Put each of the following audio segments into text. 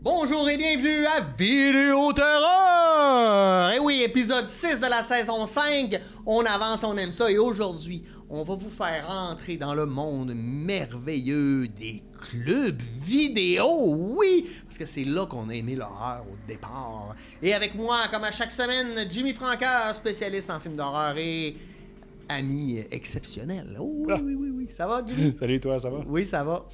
Bonjour et bienvenue à Vidéoterreur! Et oui, épisode 6 de la saison 5. On avance, on aime ça. Et aujourd'hui, on va vous faire entrer dans le monde merveilleux des clubs vidéo. Oui, parce que c'est là qu'on a aimé l'horreur au départ. Et avec moi, comme à chaque semaine, Jimmy Francaire, spécialiste en films d'horreur et ami exceptionnel. Oh, oui. Ça va, Jimmy? Salut toi, ça va? Oui, ça va.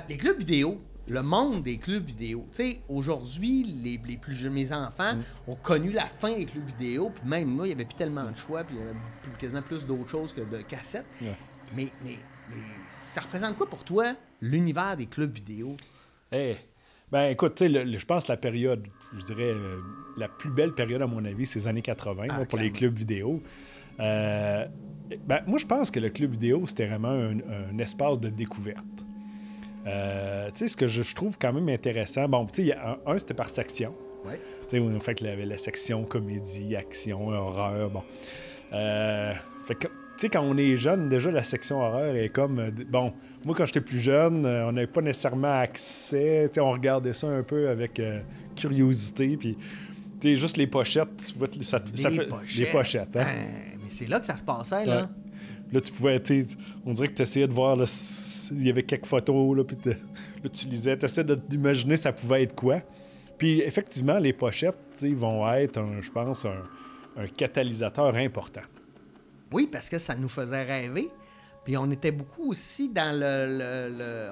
Les clubs vidéo. Le monde des clubs vidéo. Tu sais, aujourd'hui, les plus jeunes, mes enfants, ont connu la fin des clubs vidéo, puis même là, il n'y avait plus tellement de choix, puis il y avait quasiment plus d'autres choses que de cassettes. Ouais. Mais ça représente quoi pour toi, l'univers des clubs vidéo? Ben écoute, tu sais, je pense que la période, je dirais, la plus belle période à mon avis, c'est les années 80 là, pour les clubs vidéo. Ben, moi, je pense que le club vidéo, c'était vraiment un espace de découverte. Tu sais, ce que je trouve quand même intéressant, bon, tu sais, c'était par section. Ouais. Tu sais, on fait qu'il y avait la section comédie, action, horreur, bon. Fait que, tu sais, quand on est jeune, déjà, la section horreur est comme... bon, moi, quand j'étais plus jeune, on n'avait pas nécessairement accès. Tu sais, on regardait ça un peu avec curiosité, puis... Tu sais, juste les pochettes, tu vois, ça fait... Les pochettes, hein? Mais c'est là que ça se passait, là. Ouais. Là, tu pouvais... On dirait que tu essayais de voir... Là, il y avait quelques photos, là, puis là, tu lisais, tu essayais d'imaginer ça pouvait être quoi. Puis, effectivement, les pochettes, vont être, je pense, un catalyseur important. Oui, parce que ça nous faisait rêver. Puis on était beaucoup aussi dans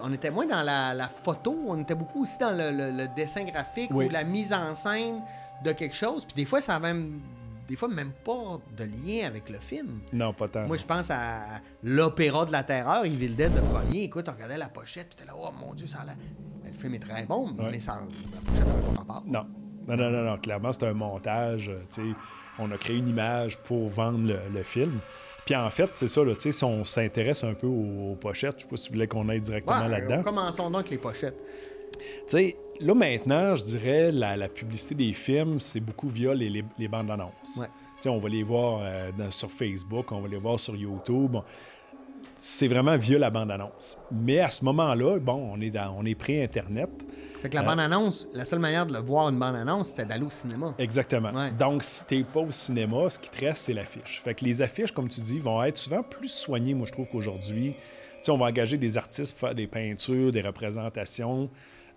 on était moins dans la photo, on était beaucoup aussi dans le dessin graphique ou la mise en scène de quelque chose. Puis des fois, ça avait même pas de lien avec le film. Non, pas tant. Moi, je pense à l'Opéra de la Terreur, Evil Dead, le premier. Écoute, on regardait la pochette, puis t'es là, oh mon Dieu, ça a l'air... Le film est très bon, mais la pochette n'avait pas rapport. Non. Clairement, c'est un montage. On a créé une image pour vendre le film. Puis en fait, c'est ça, là, si on s'intéresse un peu aux pochettes, je sais pas si vous voulez qu'on aille directement là-dedans. Commençons donc avec les pochettes. Là, maintenant, je dirais, la publicité des films, c'est beaucoup via les bandes annonces. Ouais. On va les voir sur Facebook, on va les voir sur YouTube. Bon, c'est vraiment via la bande-annonce. Mais à ce moment-là, bon, on est pré-Internet. Fait que la bande-annonce, la seule manière de voir une bande-annonce, c'était d'aller au cinéma. Exactement. Ouais. Donc, si t'es pas au cinéma, ce qui te reste, c'est l'affiche. Fait que les affiches, comme tu dis, vont être souvent plus soignées, moi, je trouve, qu'aujourd'hui. On va engager des artistes pour faire des peintures, des représentations.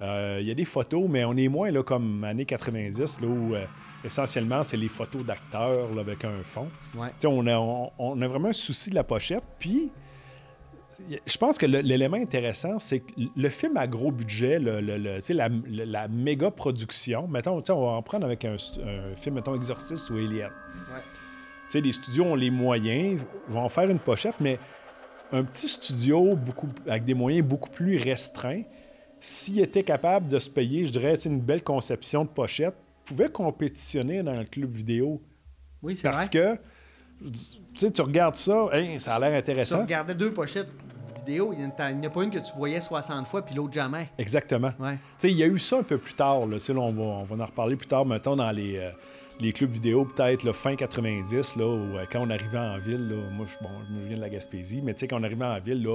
Il y a des photos, mais on est moins là, comme années 90, là, où essentiellement, c'est les photos d'acteurs là, avec un fond. Ouais. On a vraiment un souci de la pochette. Puis, je pense que l'élément intéressant, c'est que le film à gros budget, la méga production, mettons, on va en prendre avec un film, mettons, Exorcist ou Alien. Ouais. Les studios ont les moyens, vont faire une pochette, mais un petit studio avec des moyens beaucoup plus restreints, s'il était capable de se payer, je dirais, une belle conception de pochette, pouvait compétitionner dans le club vidéo. Oui, c'est vrai. Parce que, tu regardes ça, ça a l'air intéressant. Tu regardais deux pochettes vidéo, il n'y en a pas une que tu voyais 60 fois, puis l'autre jamais. Exactement. Ouais. Il y a eu ça un peu plus tard. Là, on va en reparler plus tard, mettons, dans les clubs vidéo, peut-être là, fin 90, là, où, quand on arrivait en ville, là, moi, je viens de la Gaspésie, mais quand on arrivait en ville,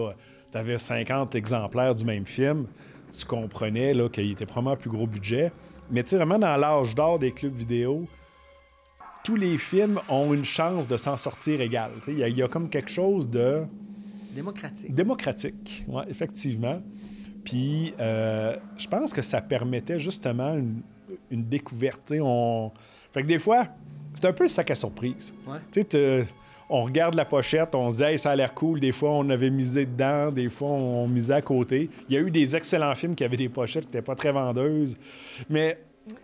tu avais 50 exemplaires du même film. Tu comprenais là, qu'il était probablement un plus gros budget. Mais vraiment, dans l'âge d'or des clubs vidéo, tous les films ont une chance de s'en sortir égal. Il y a comme quelque chose de... Démocratique, oui, effectivement. Puis, je pense que ça permettait justement une découverte. Fait que des fois, c'est un peu le sac à surprise. Ouais. On regarde la pochette, on se dit hey, ça a l'air cool. Des fois, on avait misé dedans, des fois, on misait à côté. Il y a eu des excellents films qui avaient des pochettes qui n'étaient pas très vendeuses. Mais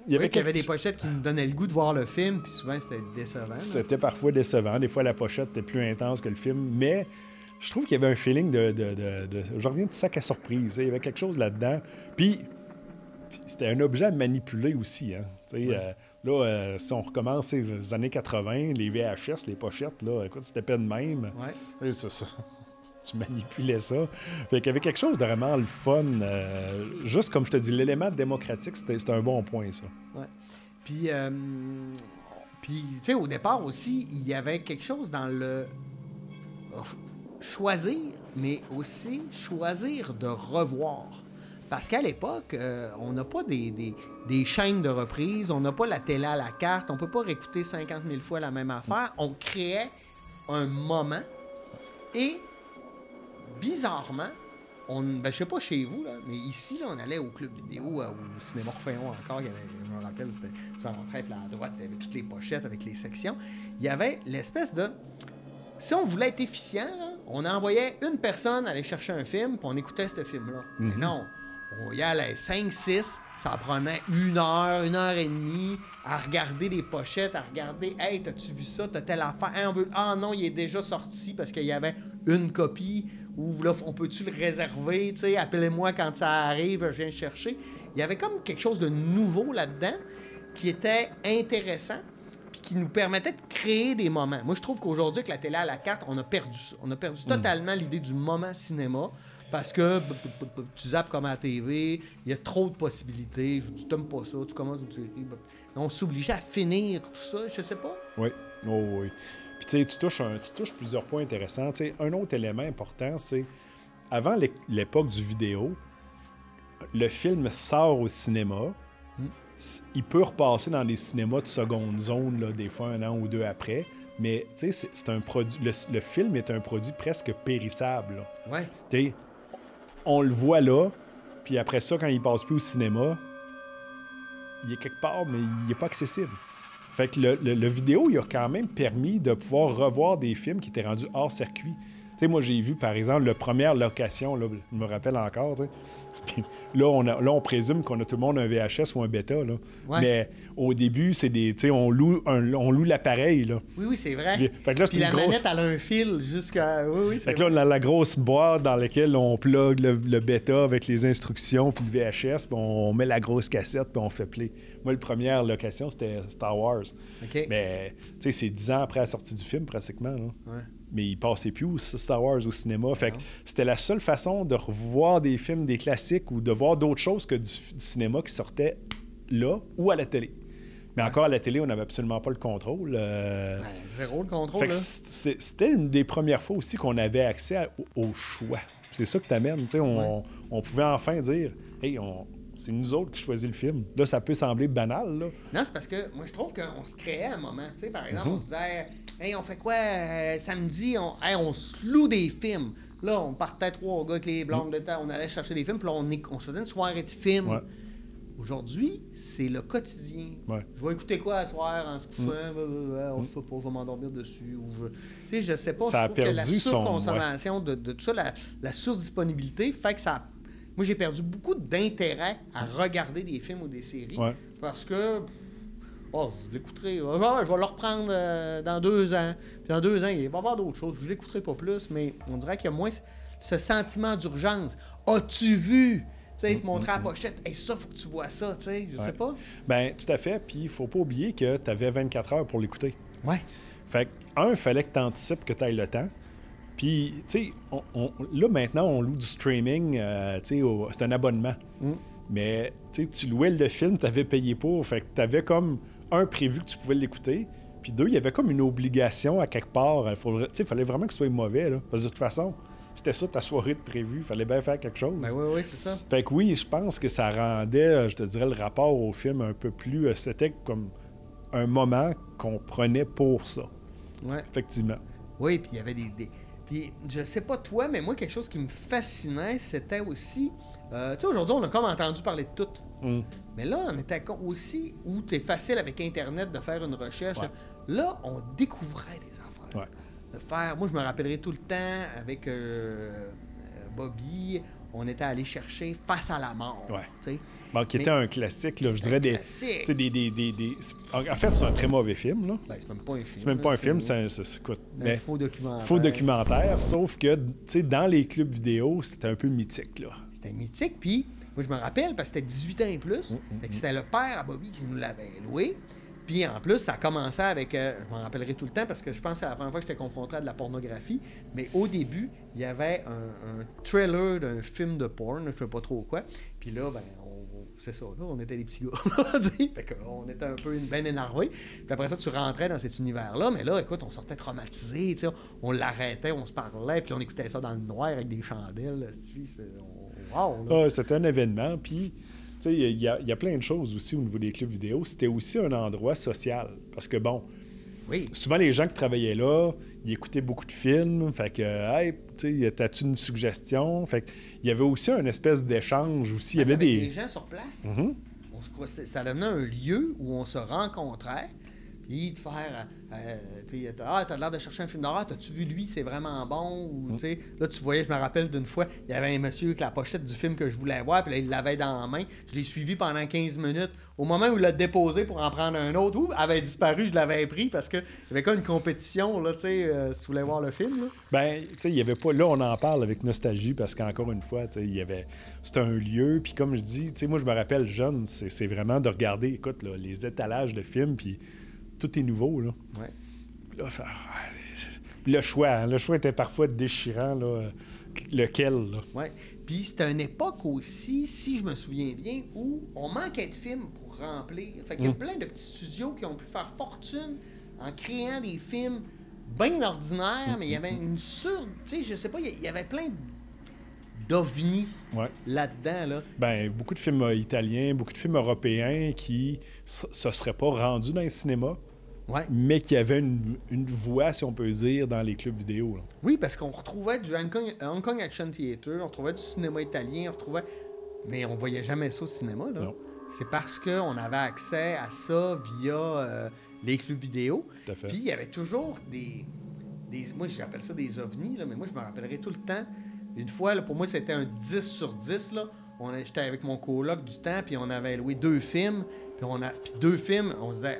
il y avait des pochettes qui nous donnaient le goût de voir le film, puis souvent, c'était décevant. C'était parfois décevant. Des fois, la pochette était plus intense que le film. Mais je trouve qu'il y avait un feeling je reviens du sac à surprise. Il y avait quelque chose là-dedans. Puis c'était un objet à manipuler aussi. Hein? Là, si on recommence les années 80, les VHS, les pochettes, là, écoute, c'était pas de même. Ouais. Tu manipulais ça. Fait qu'il y avait quelque chose de vraiment le fun. Juste comme je te dis, l'élément démocratique, c'était un bon point, ça. Ouais. Puis, tu sais, au départ aussi, il y avait quelque chose dans le choisir, mais aussi choisir de revoir. Parce qu'à l'époque, on n'a pas des chaînes de reprises, on n'a pas la télé à la carte, on peut pas réécouter 50 000 fois la même affaire. On créait un moment et, bizarrement, je sais pas chez vous, là, mais ici, là, on allait au club vidéo, au cinéma Orphéon encore, il y avait, je me rappelle, c'était sur l'entrée, là, à droite, il y avait toutes les pochettes avec les sections. Il y avait l'espèce de... Si on voulait être efficient, là, on envoyait une personne aller chercher un film, puis on écoutait ce film-là. Mais non, on y allait 5-6, ça prenait 1 heure, 1 heure et demie à regarder les pochettes, à regarder « Hey, t'as-tu vu ça? T'as telle affaire? Hey, Ah non, il est déjà sorti parce qu'il y avait une copie. Ou là, on peut-tu le réserver? T'sais, appelez-moi quand ça arrive, je viens le chercher. » Il y avait comme quelque chose de nouveau là-dedans qui était intéressant puis qui nous permettait de créer des moments. Moi, je trouve qu'aujourd'hui, avec la télé à la carte, on a perdu ça. On a perdu totalement l'idée du moment cinéma parce que tu zappes comme à la TV, il y a trop de possibilités, tu t'aimes pas ça, tu commences une série. On s'obligeait à finir tout ça, je sais pas. Oui, oh, oui. Puis tu sais, tu touches plusieurs points intéressants. Tu sais, un autre élément important, c'est avant l'époque du vidéo, le film sort au cinéma, il peut repasser dans des cinémas de seconde zone, là, des fois 1 an ou 2 après, mais tu sais, c'est un produit. Le film est un produit presque périssable. Là. Ouais. Tu sais, on le voit là, puis après ça, quand il passe plus au cinéma, il est quelque part, mais il n'est pas accessible. Fait que le vidéo, il a quand même permis de pouvoir revoir des films qui étaient rendus hors circuit. Tu sais, moi, j'ai vu, par exemple, la première location, là, je me rappelle encore, tu sais. Là, on présume qu'on a tout le monde un VHS ou un bêta, là. Ouais. Mais au début, c'est des... Tu sais, on loue l'appareil, là. Oui, c'est vrai. Fait que là, puis la manette, elle a un fil jusqu'à... Oui, c'est fait que là, on a la grosse boîte dans laquelle on plug le bêta avec les instructions, puis le VHS, puis on met la grosse cassette, puis on fait play. Moi, la première location, c'était Star Wars. OK. Mais, tu sais, c'est 10 ans après la sortie du film, pratiquement, là. Ouais. Mais il passait plus Star Wars au cinéma. Fait que c'était la seule façon de revoir des films, des classiques, ou de voir d'autres choses que du cinéma qui sortait là ou à la télé. Mais encore à la télé, on n'avait absolument pas le contrôle. Zéro le contrôle. Fait que là. c'était une des premières fois aussi qu'on avait accès au choix. C'est ça que t'amènes. On pouvait enfin dire « Hey, c'est nous autres qui choisissons le film. » Là, ça peut sembler banal. Là. Non, c'est parce que moi, je trouve qu'on se créait un moment. Tu sais, par exemple, on se disait « Hey, on fait quoi samedi? On se loue des films. » Là, on partait 3 gars avec les blondes de temps. On allait chercher des films. Puis là, on se faisait une soirée de films. Ouais. Aujourd'hui, c'est le quotidien. Ouais. Je vais écouter quoi à soir en se couchant? Je sais pas, je vais m'endormir dessus. Tu sais, je sais pas. Ça je a trouve perdu que la surconsommation de tout ça, la surdisponibilité, fait que ça... Moi, j'ai perdu beaucoup d'intérêt à regarder des films ou des séries. Ouais. Parce que... je l'écouterai. Je vais le reprendre dans 2 ans. Puis dans 2 ans, il va y avoir d'autres choses. Je l'écouterai pas plus, mais on dirait qu'il y a moins ce sentiment d'urgence. As-tu vu? Tu sais, te montrer la pochette. Hey, ça, faut que tu vois ça, tu sais. Je sais pas. Bien, tout à fait. Puis, il faut pas oublier que tu avais 24 heures pour l'écouter. Ouais. Fait que, il fallait que tu anticipes que tu ailles le temps. Puis, tu sais, là, maintenant, on loue du streaming. Tu sais, c'est un abonnement. Mais, tu sais, tu louais le film, tu avais payé pour. Fait que tu avais comme prévu que tu pouvais l'écouter. Puis 2, il y avait comme une obligation à quelque part. Il fallait vraiment que ce soit mauvais, là. Parce que de toute façon, c'était ça ta soirée de prévu. Il fallait bien faire quelque chose. Ben oui, c'est ça. Fait que oui, je pense que ça rendait, je te dirais, le rapport au film un peu plus... c'était comme un moment qu'on prenait pour ça. Ouais. Effectivement. Oui, puis il y avait des... Puis je sais pas toi, mais moi, quelque chose qui me fascinait, c'était aussi... tu sais, aujourd'hui, on a comme entendu parler de tout. Mais là, on était aussi où c'est facile avec Internet de faire une recherche. Ouais. Là, on découvrait des affaires. Ouais. Moi, je me rappellerai tout le temps avec Bobby, on était allé chercher Face à la mort. Ouais. Bon, qui était un classique, là, je dirais des. En fait, c'est un très mauvais film. Là. Ben, c'est même pas un film. C'est même pas un film, c'est un faux documentaire. Faux documentaire, sauf que dans les clubs vidéo, c'était un peu mythique. Là. C'était mythique, puis moi, je me rappelle parce que c'était 18 ans et plus. Fait que c'était le père à Bobby qui nous l'avait loué. Puis en plus, ça commençait avec... je m'en rappellerai tout le temps parce que je pense que c'est la première fois que j'étais confronté à de la pornographie. Mais au début, il y avait un trailer d'un film de porn, je ne sais pas trop quoi. Puis là, ben, c'est ça, là, on était des petits gars. Fait qu'on était un peu bien énervés. Puis après ça, tu rentrais dans cet univers-là. Mais là, écoute, on sortait traumatisés. On l'arrêtait, on se parlait, puis on écoutait ça dans le noir avec des chandelles. Wow! Là. Ah, c'était un événement. Puis, tu sais, il y a plein de choses aussi au niveau des clubs vidéo. C'était aussi un endroit social. Parce que, bon, Oui. souvent, les gens qui travaillaient là, ils écoutaient beaucoup de films. Fait que, hey, tu sais, t'as-tu une suggestion? Fait qu'il y avait aussi une espèce d'échange aussi. Il y avait Avec des... les gens sur place. Mhm. Ça devenait un lieu où on se rencontrait. Puis de faire, t'as l'air de chercher un film d'horreur, t'as-tu vu lui, c'est vraiment bon, ou tu sais, là tu voyais, je me rappelle d'une fois, il y avait un monsieur avec la pochette du film que je voulais voir, puis là il l'avait dans la main, je l'ai suivi pendant 15 minutes, au moment où il l'a déposé pour en prendre un autre, avait disparu, je l'avais pris, parce qu'il y avait comme une compétition, là, tu sais, si tu voulais voir le film, là. Ben, tu sais, il y avait pas... Là, on en parle avec nostalgie, parce qu'encore une fois, tu sais, il y avait... C'était un lieu, puis comme je dis, tu sais, moi je me rappelle jeune, c'est vraiment de regarder, écoute, là, les étalages de films, puis tout est nouveau, là. Ouais. Là, le choix était parfois déchirant, là. Lequel, là? Ouais. Puis c'était une époque aussi, si je me souviens bien, où on manquait de films pour remplir. Fait qu'il y a plein de petits studios qui ont pu faire fortune en créant des films bien ordinaires, mais il y avait une tu sais, je sais pas, il y avait plein d'ovnis là-dedans, là. Ben, beaucoup de films italiens, beaucoup de films européens qui se seraient pas rendus dans les cinémas, mais qui avaient une voix, si on peut dire, dans les clubs vidéo, là. Oui, parce qu'on retrouvait du Hong Kong Action Theatre, on retrouvait du cinéma italien, on retrouvait... Mais on voyait jamais ça au cinéma, là. Non. C'est parce qu'on avait accès à ça via les clubs vidéo. Tout à fait. Puis il y avait toujours des... Moi, j'appelle ça des ovnis, là, mais moi, je me rappellerai tout le temps. Une fois, là, pour moi, c'était un 10 sur 10, là. J'étais avec mon coloc du temps, puis on avait loué 2 films. Puis 2 films, on se disait...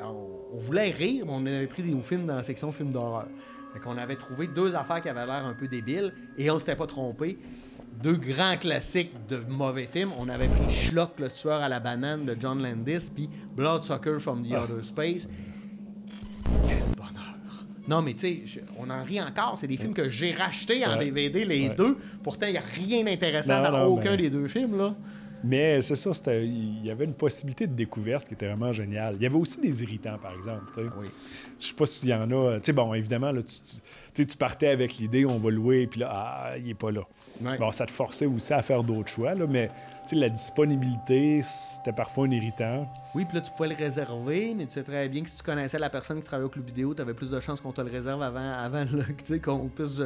On voulait rire, mais on avait pris des films dans la section films d'horreur. Fait qu'on avait trouvé 2 affaires qui avaient l'air un peu débiles, et on s'était pas trompé. 2 grands classiques de mauvais films. On avait pris Schlock, le tueur à la banane de John Landis, puis Bloodsucker from the Outer Space. Quel bonheur! Non, mais tu sais, on en rit encore. C'est des films que j'ai rachetés en DVD, les 2. Pourtant, il n'y a rien d'intéressant dans aucun des 2 films, là. Mais c'est ça, il y avait une possibilité de découverte qui était vraiment géniale. Il y avait aussi des irritants, par exemple. Oui. Je sais pas s'il y en a. Tu sais, bon, évidemment, là, tu partais avec l'idée, on va louer, puis là, il est pas là. Ouais. Bon, ça te forçait aussi à faire d'autres choix, là, mais la disponibilité, c'était parfois un irritant. Oui, puis là, tu pouvais le réserver, mais tu sais très bien que si tu connaissais la personne qui travaillait au club vidéo, tu avais plus de chances qu'on te le réserve avant qu'on puisse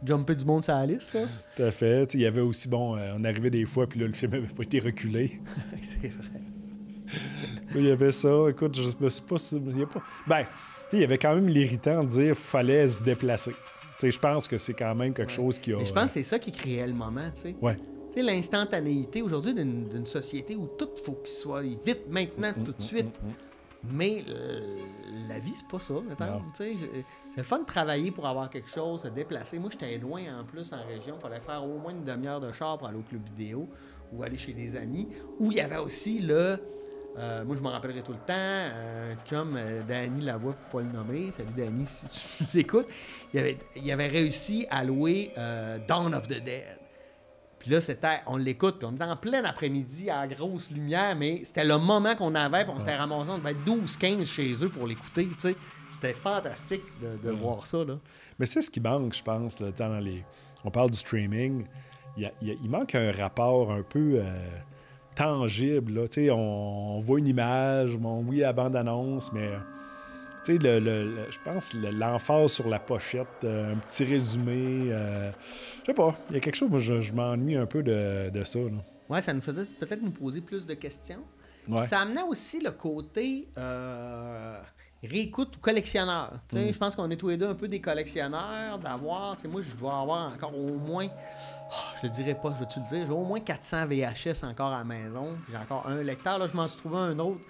jumper du monde sur la liste. Là. Tout à fait. Il y avait aussi, bon, on arrivait des fois, puis là, le film n'avait pas été reculé. C'est vrai. Il y avait ça. Écoute, je me suis pas... Ben, il y avait quand même l'irritant de dire qu'il fallait se déplacer. Je pense que c'est quand même quelque chose qui a... Mais je pense que c'est ça qui créait le moment, tu sais. Ouais. Tu sais, l'instantanéité aujourd'hui d'une société où tout faut qu'il soit vite, maintenant, tout de suite. Mais la vie, c'est pas ça, maintenant. C'est le fun de travailler pour avoir quelque chose, se déplacer. Moi, j'étais loin en plus en région. Il fallait faire au moins une demi-heure de char pour aller au club vidéo ou aller chez des amis. Où il y avait aussi moi, je m'en rappellerai tout le temps, un chum, Danny Lavoie, pour pas le nommer. Salut Danny, si tu nous écoutes. Il avait réussi à louer Dawn of the Dead. Puis là, on l'écoute, puis on était en plein après-midi à la grosse lumière, mais c'était le moment qu'on avait, puis on s'était ramassé, on devait être 12-15 chez eux pour l'écouter, tu sais. C'était fantastique de voir ça, là. Mais c'est ce qui manque, je pense, là, on parle du streaming, il manque un rapport un peu tangible, là. Tu sais, on voit une image, oui, la bande-annonce, mais... Tu sais, je pense l'emphase sur la pochette, un petit résumé, je sais pas, il y a quelque chose, moi, je m'ennuie un peu de ça, là. Ouais, ça nous faisait peut-être nous poser plus de questions. Ouais. Ça amenait aussi le côté réécoute ou collectionneur. Je pense qu'on est tous les deux un peu des collectionneurs, d'avoir, moi, je dois avoir encore au moins, je le dirais pas, je veux-tu le dire, j'ai au moins 400 VHS encore à la maison. J'ai encore un lecteur, là, je m'en suis trouvé un autre.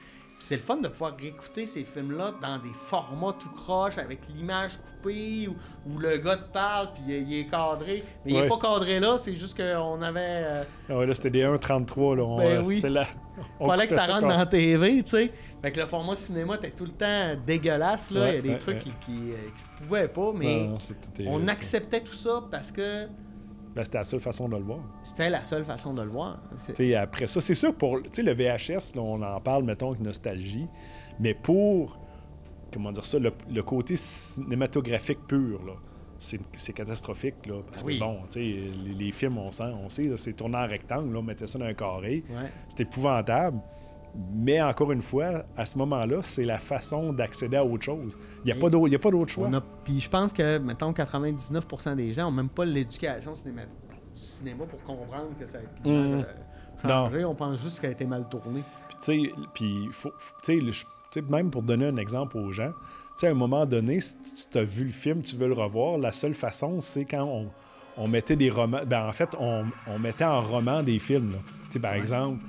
C'est le fun de pouvoir réécouter ces films-là dans des formats tout croche, avec l'image coupée, où le gars te parle, puis il est cadré. Mais il n'est pas cadré là, c'est juste qu'on avait... là, c'était des 1.33, là. Ben oui. Il fallait que ça rentre dans la TV, tu sais. Fait que le format cinéma était tout le temps dégueulasse, là. Il y a des trucs qui se pouvaient pas, mais on acceptait tout ça parce que... Ben, c'était la seule façon de le voir. C'était la seule façon de le voir. Après ça, c'est sûr, pour le VHS, là, on en parle, mettons, avec nostalgie, mais pour, comment dire ça, le côté cinématographique pur, là, c'est catastrophique, là. Parce Oui. que, bon, tu sais, les films, on sait, là, c'est tourné en rectangle, là, on mettait ça dans un carré. Ouais. C'est épouvantable. Mais encore une fois, à ce moment-là, c'est la façon d'accéder à autre chose. Il n'y a pas d'autre choix. Puis je pense que, mettons, 99% des gens n'ont même pas l'éducation du cinéma pour comprendre que ça a été mal changé. On pense juste qu'elle a été mal tournée. Puis, tu sais, même pour donner un exemple aux gens, tu sais, à un moment donné, si tu as vu le film, tu veux le revoir, la seule façon, c'est quand on mettait des romans. Ben, en fait, on mettait en roman des films. Tu sais, par exemple,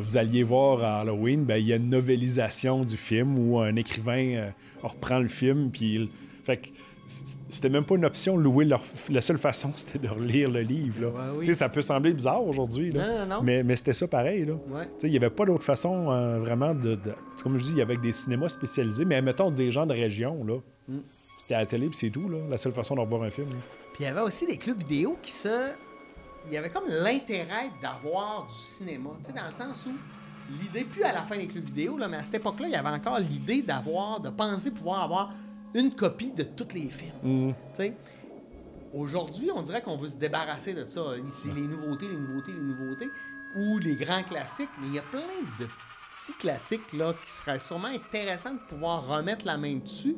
vous alliez voir à Halloween, ben, il y a une novélisation du film où un écrivain reprend le film, puis fait que c'était même pas une option de louer la seule façon, c'était de relire le livre. Là. Ouais, oui. Tu sais, ça peut sembler bizarre aujourd'hui, là, Non. mais c'était ça pareil. Là. Ouais. Tu sais, il n'y avait pas d'autre façon vraiment comme je dis, il y avait des cinémas spécialisés, mais mettons des gens de région, là. C'était à la télé, puis c'est tout, là, la seule façon de revoir un film. Là. Puis il y avait aussi des clubs vidéo il y avait comme l'intérêt d'avoir du cinéma, tu sais, dans le sens où l'idée, plus à la fin des clubs vidéo, là, mais à cette époque-là, il y avait encore l'idée de penser pouvoir avoir une copie de tous les films. Tu sais. Aujourd'hui, on dirait qu'on veut se débarrasser de ça. C'est les nouveautés, ou les grands classiques, mais il y a plein de petits classiques là, qui seraient sûrement intéressants de pouvoir remettre la main dessus,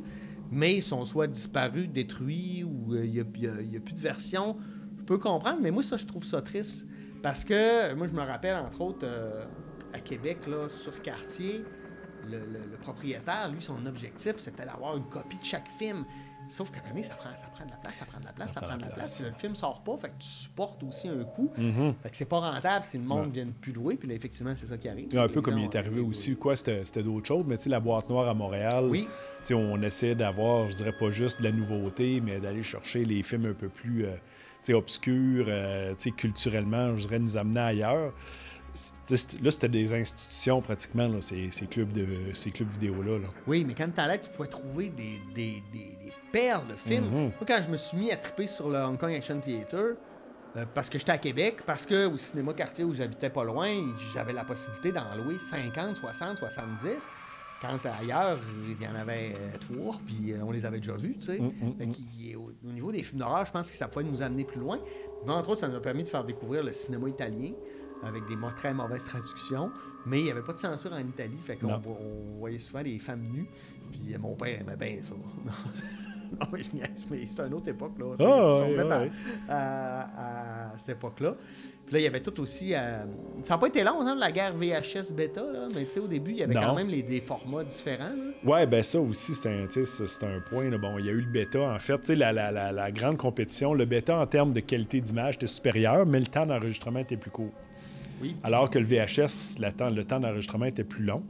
mais ils sont soit disparus, détruits, ou il n'y a plus de version. Je peux comprendre, mais moi, ça, je trouve ça triste. Parce que, moi, je me rappelle, entre autres, à Québec, là, sur Cartier, le propriétaire, lui, son objectif, c'était d'avoir une copie de chaque film. Sauf qu'à un moment donné, ça prend de la place. Puis le film sort pas, fait que tu supportes aussi un coût. Fait que c'est pas rentable si le monde ne vient plus louer. Puis là, effectivement, c'est ça qui arrive. Un peu comme il est arrivé aussi, quoi, c'était d'autres choses, mais tu sais, la boîte noire à Montréal, oui. Tu sais, on essaie d'avoir, je dirais pas juste de la nouveauté, mais d'aller chercher les films un peu plus obscurs, culturellement, je dirais nous amener ailleurs. Là, c'était des institutions pratiquement, là, ces clubs vidéo-là. Là. Oui, mais quand tu allais, tu pouvais trouver des perles de films. Moi, quand je me suis mis à triper sur le Hong Kong Action Theatre, parce que j'étais à Québec, parce qu'au cinéma Cartier où j'habitais pas loin, j'avais la possibilité d'en louer 50, 60, 70. Quand ailleurs, il y en avait 3, puis on les avait déjà vus, tu sais. Au niveau des films d'horreur, je pense que ça pouvait nous amener plus loin. Mais entre autres, ça nous a permis de faire découvrir le cinéma italien, avec des très mauvaises traductions, mais il n'y avait pas de censure en Italie, fait qu'on voyait souvent des femmes nues, puis mon père aimait bien ça. Non, mais je niaise, mais c'est une autre époque, là. À cette époque-là. Puis là, il y avait tout aussi... ça n'a pas été long, hein, la guerre VHS bêta, là, mais tu sais, au début, il y avait quand même des formats différents. Oui, bien ça aussi, c'est un point. Là. Bon, il y a eu le bêta, en fait. Tu sais, la grande compétition, le bêta, en termes de qualité d'image, était supérieur, mais le temps d'enregistrement était plus court. Oui. Alors que le VHS, le temps d'enregistrement était plus long.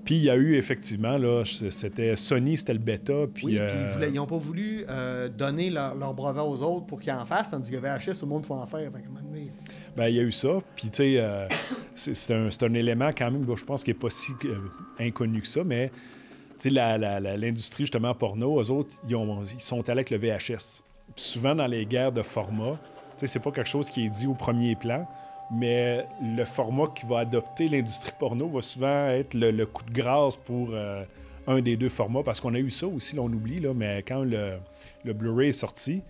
Puis il y a eu effectivement, là, c'était Sony, c'était le bêta. Puis, ils n'ont pas voulu donner leur brevet aux autres pour qu'ils en fassent, tandis que VHS, tout le monde faut en faire. Bien, il y a eu ça. Puis, tu sais, c'est un élément quand même, je pense, qui n'est pas si inconnu que ça, mais tu sais, l'industrie, justement, porno, eux autres, ils sont allés avec le VHS. Puis souvent, dans les guerres de format, tu sais, c'est pas quelque chose qui est dit au premier plan, mais le format qui va adopter l'industrie porno va souvent être le coup de grâce pour un des deux formats, parce qu'on a eu ça aussi, là, on oublie, là, mais quand le Blu-ray est sorti,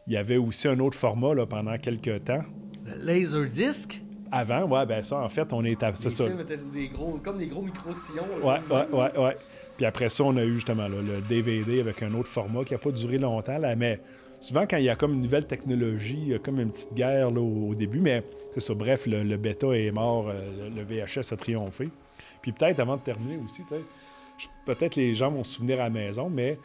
il y avait aussi un autre format là, pendant quelques temps. Le Laserdisc? Avant, ouais, ben ça, en fait, on est à... C'est ça. Les films étaient comme des gros micro-sillons. Ouais. Puis après ça, on a eu justement là, le DVD avec un autre format qui n'a pas duré longtemps, là, mais... Souvent, quand il y a comme une nouvelle technologie, il y a comme une petite guerre là, au début, mais c'est ça. Bref, le bêta est mort, le VHS a triomphé. Puis peut-être, avant de terminer aussi, peut-être les gens vont se souvenir à la maison, mais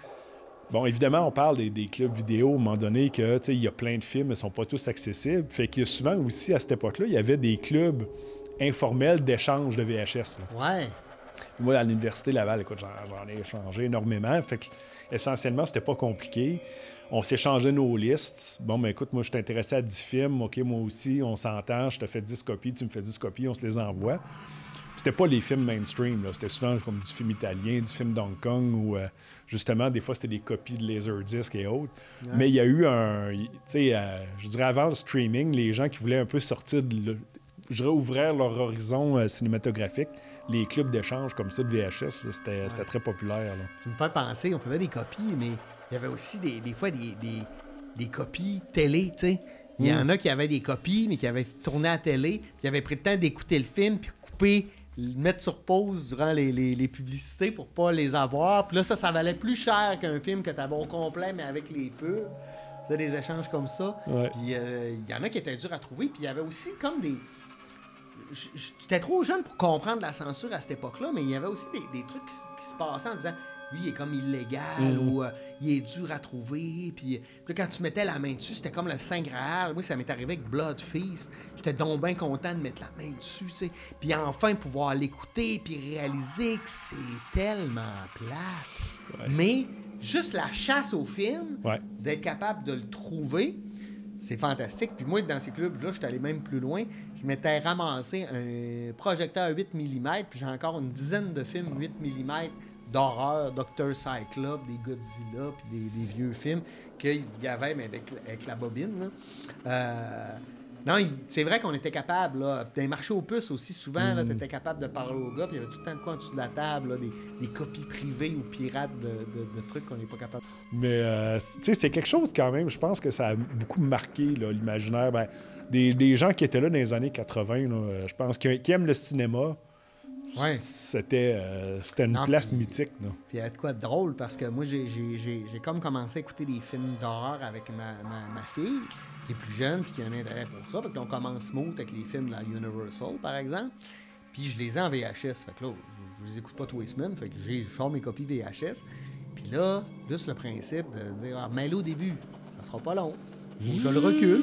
bon, évidemment, on parle des clubs vidéo, à un moment donné, que il y a plein de films, ils ne sont pas tous accessibles. Fait que souvent aussi, à cette époque-là, il y avait des clubs informels d'échange de VHS. Là. Ouais. Moi, à l'Université Laval, écoute, j'en ai échangé énormément. Fait que, essentiellement, c'était pas compliqué. On s'échangeait nos listes. Bon, ben écoute, moi, je suis intéressé à 10 films. OK, moi aussi, on s'entend. Je te fais 10 copies, tu me fais 10 copies, on se les envoie. C'était pas les films mainstream, là. C'était souvent comme du film italien, du film d'Hong Kong, ou justement, des fois, c'était des copies de Laserdisc et autres. Ouais. Mais il y a eu tu sais, je dirais avant le streaming, les gens qui voulaient un peu sortir je dirais ouvrir leur horizon cinématographique. Les clubs d'échange comme ça de VHS, c'était très populaire. Là. Tu me fais penser, on faisait des copies, mais il y avait aussi des fois des des copies télé, tu sais. Il y en a qui avaient des copies, mais qui avaient tourné à la télé, qui avaient pris le temps d'écouter le film, puis couper, le mettre sur pause durant les publicités pour pas les avoir. Puis là, ça valait plus cher qu'un film que tu avais au complet, mais avec les pubs. C'était des échanges comme ça. Ouais. Puis il y en a qui étaient durs à trouver. Puis il y avait aussi comme des... J'étais trop jeune pour comprendre la censure à cette époque-là, mais il y avait aussi des trucs qui se passaient en disant... Lui, il est comme illégal ou il est dur à trouver. Puis là, quand tu mettais la main dessus, c'était comme le Saint Graal. Moi, ça m'est arrivé avec Blood Feast. J'étais donc bien content de mettre la main dessus, tu sais. Puis enfin, pouvoir l'écouter puis réaliser que c'est tellement plate. Ouais. Mais juste la chasse au film, d'être capable de le trouver, c'est fantastique. Puis moi, dans ces clubs-là, je suis allé même plus loin. Je m'étais ramassé un projecteur 8 mm, puis j'ai encore une dizaine de films 8 mm d'horreur, Dr. Cyclope, des Godzilla, puis des vieux films qu'il y avait, mais avec la bobine. Non, c'est vrai qu'on était capable, là, dans les marchés aux puces aussi, souvent, tu étais capable de parler aux gars, puis il y avait tout le temps de quoi en dessous de la table, là, des copies privées ou pirates de trucs qu'on n'est pas capable. Mais, tu sais, c'est quelque chose quand même, je pense que ça a beaucoup marqué là, l'imaginaire. Ben, des gens qui étaient là dans les années 80, là, je pense, qui aiment le cinéma. Ouais. C'était une place mythique. Puis il y a de quoi de drôle, parce que moi, j'ai comme commencé à écouter des films d'horreur avec ma fille, qui est plus jeune, puis qui a un intérêt pour ça. Fait que là, on commence smooth avec les films de la Universal, par exemple. Puis je les ai en VHS. Fait que là, je les écoute pas tous les semaines. Fait que je sors mes copies VHS. Puis là, juste le principe de dire, mets-le au début, ça sera pas long. Je le recule,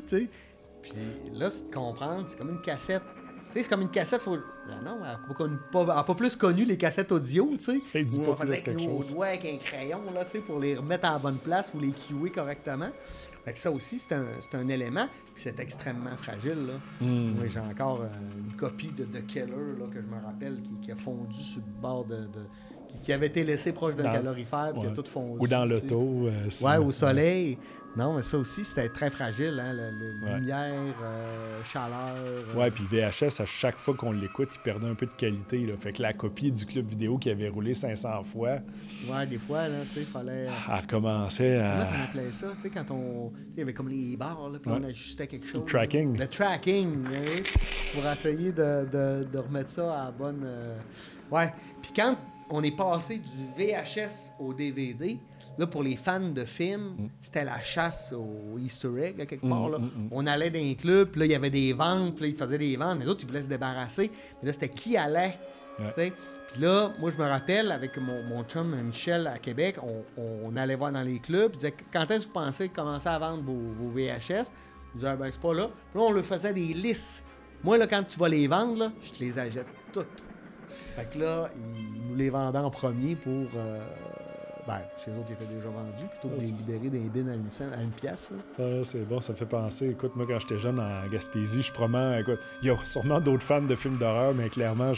tu sais. Puis là, c'est de comprendre, c'est comme une cassette. Tu sais, c'est comme une cassette, faut... Non, elle n'a pas plus connu les cassettes audio, tu sais. Ça dit pas plus quelque chose. Ouais, avec un crayon, là, tu sais, pour les remettre à la bonne place ou les cuer correctement. Fait que ça aussi, c'est un élément, puis c'est extrêmement fragile, là. Moi, j'ai encore une copie de The Killer, là, que je me rappelle, qui a fondu sur le bord qui avait été laissé proche d'un calorifère, puis qui a tout fondu. Ou dans l'auto. Au soleil. Non, mais ça aussi, c'était très fragile, hein, lumière, chaleur. Ouais, puis VHS, à chaque fois qu'on l'écoute, il perdait un peu de qualité, là. Fait que la copie du club vidéo qui avait roulé 500 fois... Ouais, des fois, là, tu sais, il fallait... Elle commençait à... Comment on appelait ça, tu sais, quand on... Il y avait comme les barres, là, puis on ajustait quelque chose. Le tracking. Le tracking, hein, pour essayer de remettre ça à la bonne... Ouais, puis quand on est passé du VHS au DVD... Là, pour les fans de films, c'était la chasse au Easter egg, à quelque part. Là. On allait dans un club, puis là, il y avait des ventes, puis là, ils faisaient des ventes, mais les autres, ils voulaient se débarrasser. Mais là, c'était qui allait. Ouais. Puis là, moi, je me rappelle, avec mon chum Michel à Québec, on allait voir dans les clubs, il disait, quand est-ce que vous pensez commencer à vendre vos VHS? Je disais, ben, c'est pas là. Puis là, on leur faisait des listes. Moi, là, quand tu vas les vendre, là, je te les achète toutes. Fait que là, ils nous les vendaient en premier pour... chez les autres, ils étaient déjà vendus, plutôt que de les libérer des bins à une pièce. C'est bon, ça me fait penser. Écoute, moi, quand j'étais jeune en Gaspésie, je promets, écoute, il y a sûrement d'autres fans de films d'horreur, mais clairement,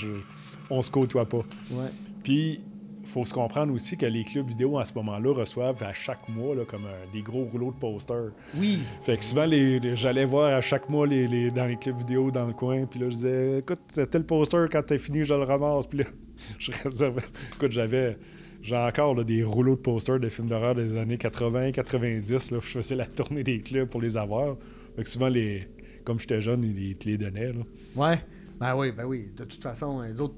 on se côtoie pas. Ouais. Puis, il faut se comprendre aussi que les clubs vidéo, en ce moment-là, reçoivent à chaque mois là, comme des gros rouleaux de posters. Oui. Fait que souvent, j'allais voir à chaque mois dans les clubs vidéo dans le coin, puis là, je disais, écoute, tel poster, quand t'as fini, je le ramasse. Puis là, je réservais. Écoute, j'ai encore là, des rouleaux de posters de films d'horreur des années 80-90. Je faisais la tournée des clubs pour les avoir. Fait que souvent, comme j'étais jeune, ils te les donnaient. Là. Ouais. Ben oui. De toute façon, les autres...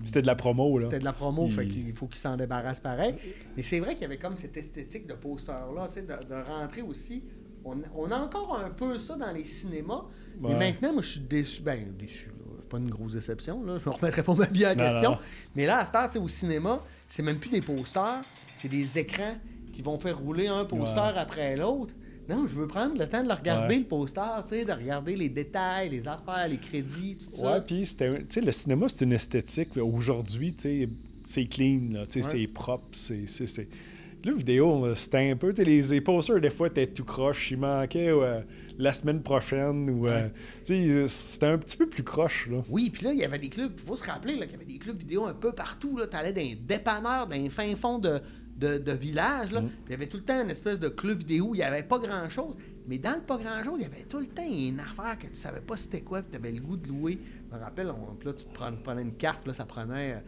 C'était de la promo, là. C'était de la promo, fait qu'il faut qu'ils s'en débarrassent pareil. Mais c'est vrai qu'il y avait comme cette esthétique de poster-là, tu sais, de rentrer aussi... On a encore un peu ça dans les cinémas, mais maintenant, moi, je suis déçu. Ben, déçu, là. Pas une grosse déception, là. Je me remettrai pas ma vie en question. Non. Mais là, à cette heure, au cinéma, c'est même plus des posters, c'est des écrans qui vont faire rouler un poster après l'autre. Non, je veux prendre le temps de le regarder, le poster, tu sais, de regarder les détails, les affaires, les crédits, tout ça. Ouais, puis, tu sais, le cinéma, c'est une esthétique. Aujourd'hui, tu sais, c'est clean, là, tu sais, c'est propre, c'est... La vidéo, c'était un peu... Les posters, des fois, étaient tout croche. Il manquait la semaine prochaine. C'était un petit peu plus croche. Là. Oui, puis là, il y avait des clubs... Il faut se rappeler qu'il y avait des clubs vidéo un peu partout. Tu allais dans un dépanneur, dans un fin fond de village. Là, puis il y avait tout le temps une espèce de club vidéo où il n'y avait pas grand-chose. Mais dans le pas grand-chose, il y avait tout le temps une affaire que tu savais pas c'était quoi, puis tu avais le goût de louer. Je me rappelle, là, tu prenais une carte, là, ça prenait...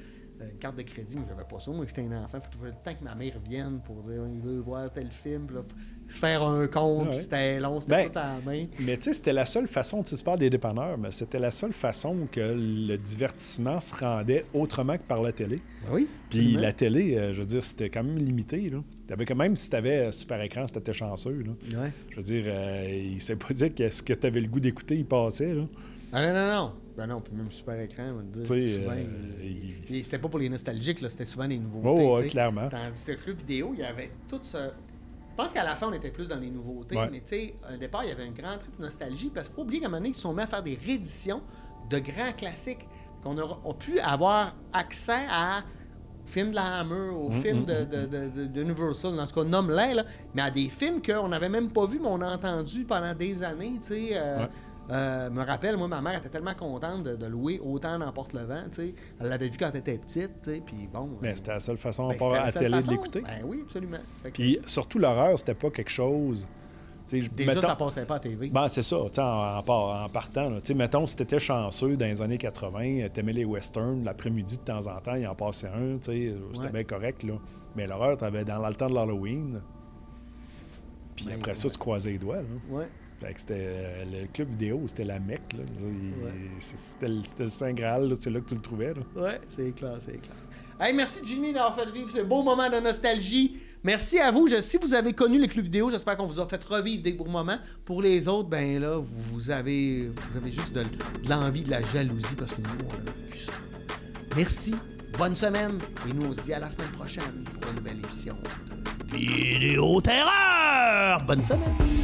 une carte de crédit, mais j'avais pas ça. Moi, j'étais un enfant. Il fallait le temps que ma mère vienne pour dire il veut voir tel film. Puis là, faire un compte, puis c'était long, c'était tout à la main. Mais tu sais, c'était la seule façon, tu parles des dépanneurs, mais c'était la seule façon que le divertissement se rendait autrement que par la télé. Ben oui. Puis la télé, je veux dire, c'était quand même limité. Là. Même si tu avais super écran, c'était chanceux. Là. Ouais. Je veux dire, il ne s'est pas dit que ce que tu avais le goût d'écouter, il passait. Là. Ah non. Ben non, puis même super écran, on va dire. Souvent, c'était pas pour les nostalgiques, là, c'était souvent des nouveautés. Oh, ouais, clairement. Tandis que le club vidéo, il y avait tout ce... Je pense qu'à la fin, on était plus dans les nouveautés, mais tu sais, au départ, il y avait un grand trip de nostalgie, parce qu'il faut pas oublier qu'à un moment donné, ils se sont mis à faire des rééditions de grands classiques, qu'on a pu avoir accès à films de la Hammer, aux films de Universal, dans ce cas, nomme-les, là, mais à des films qu'on n'avait même pas vus, mais on a entendu pendant des années, tu sais... me rappelle, moi, ma mère était tellement contente de louer Autant n'emporte le vent, tu sais. Elle l'avait vu quand elle était petite, tu sais, puis bon... Mais c'était la seule façon à part à la télé de l'écouter. Ben oui, absolument. Puis surtout, l'horreur, c'était pas quelque chose... Déjà, ça passait pas à TV. Ben, c'est ça, en partant. Mettons, si t'étais chanceux dans les années 80, t'aimais les westerns, l'après-midi, de temps en temps, il en passait un, c'était bien correct, là. Mais l'horreur, t'avais dans le temps de l'Halloween. Puis après ça, tu croisais les doigts, là. Ouais. Fait que c'était le club vidéo, c'était la Mecque, là. C'était le Saint Graal, là, c'est là que tu le trouvais, là. Ouais, c'est clair. Hey, merci Jimmy d'avoir fait vivre ce beau moment de nostalgie. Merci à vous. Si vous avez connu les clubs vidéo, j'espère qu'on vous a fait revivre des beaux moments. Pour les autres, ben là, vous avez juste de l'envie, de la jalousie, parce que nous, on a vécu ça. Merci, bonne semaine, et nous on se dit à la semaine prochaine pour une nouvelle émission de Vidéo Terreur. Bonne semaine.